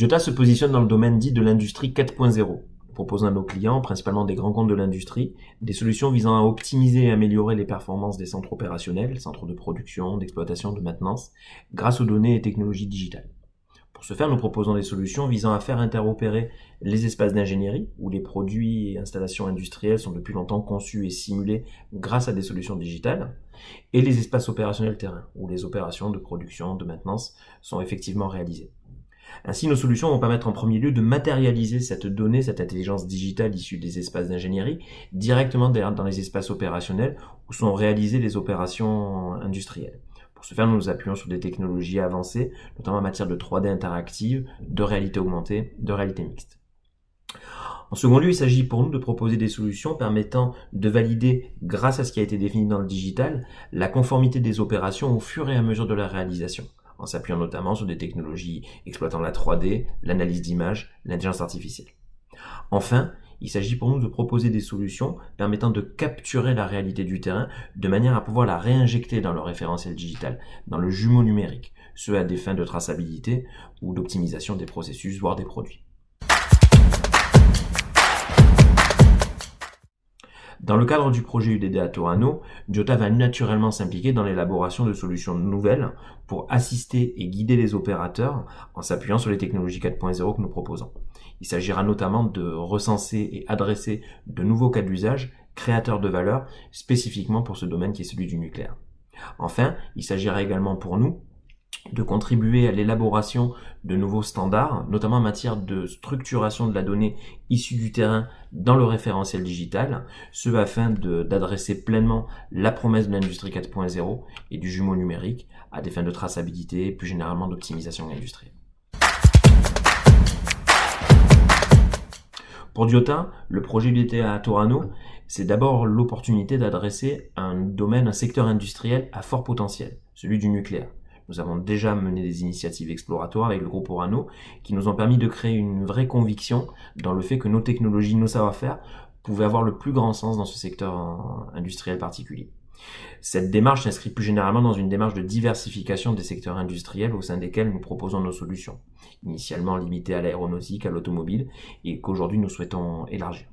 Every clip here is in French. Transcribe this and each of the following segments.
Diota se positionne dans le domaine dit de l'industrie 4.0, proposant à nos clients, principalement des grands comptes de l'industrie, des solutions visant à optimiser et améliorer les performances des centres opérationnels, centres de production, d'exploitation, de maintenance, grâce aux données et technologies digitales. Pour ce faire, nous proposons des solutions visant à faire interopérer les espaces d'ingénierie, où les produits et installations industrielles sont depuis longtemps conçus et simulés grâce à des solutions digitales, et les espaces opérationnels terrain, où les opérations de production, de maintenance sont effectivement réalisées. Ainsi, nos solutions vont permettre en premier lieu de matérialiser cette donnée, cette intelligence digitale issue des espaces d'ingénierie, directement dans les espaces opérationnels où sont réalisées les opérations industrielles. Pour ce faire, nous nous appuyons sur des technologies avancées, notamment en matière de 3D interactive, de réalité augmentée, de réalité mixte. En second lieu, il s'agit pour nous de proposer des solutions permettant de valider, grâce à ce qui a été défini dans le digital, la conformité des opérations au fur et à mesure de la réalisation, en s'appuyant notamment sur des technologies exploitant la 3D, l'analyse d'images, l'intelligence artificielle. Enfin, il s'agit pour nous de proposer des solutions permettant de capturer la réalité du terrain de manière à pouvoir la réinjecter dans le référentiel digital, dans le jumeau numérique, ce à des fins de traçabilité ou d'optimisation des processus, voire des produits. Dans le cadre du projet UDD à Toano, Diota va naturellement s'impliquer dans l'élaboration de solutions nouvelles pour assister et guider les opérateurs en s'appuyant sur les technologies 4.0 que nous proposons. Il s'agira notamment de recenser et adresser de nouveaux cas d'usage créateurs de valeur spécifiquement pour ce domaine qui est celui du nucléaire. Enfin, il s'agira également pour nous de contribuer à l'élaboration de nouveaux standards, notamment en matière de structuration de la donnée issue du terrain dans le référentiel digital, ce afin d'adresser pleinement la promesse de l'industrie 4.0 et du jumeau numérique à des fins de traçabilité et plus généralement d'optimisation industrielle. Pour Diota, le projet UDD à Toano, c'est d'abord l'opportunité d'adresser un secteur industriel à fort potentiel, celui du nucléaire. Nous avons déjà mené des initiatives exploratoires avec le groupe Orano qui nous ont permis de créer une vraie conviction dans le fait que nos technologies, nos savoir-faire pouvaient avoir le plus grand sens dans ce secteur industriel particulier. Cette démarche s'inscrit plus généralement dans une démarche de diversification des secteurs industriels au sein desquels nous proposons nos solutions, initialement limitées à l'aéronautique, à l'automobile, et qu'aujourd'hui nous souhaitons élargir.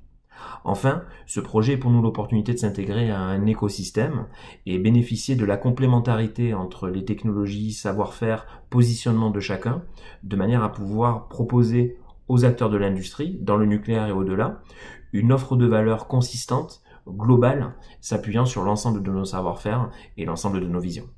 Enfin, ce projet est pour nous l'opportunité de s'intégrer à un écosystème et bénéficier de la complémentarité entre les technologies, savoir-faire, positionnement de chacun, de manière à pouvoir proposer aux acteurs de l'industrie, dans le nucléaire et au-delà, une offre de valeur consistante, globale, s'appuyant sur l'ensemble de nos savoir-faire et l'ensemble de nos visions.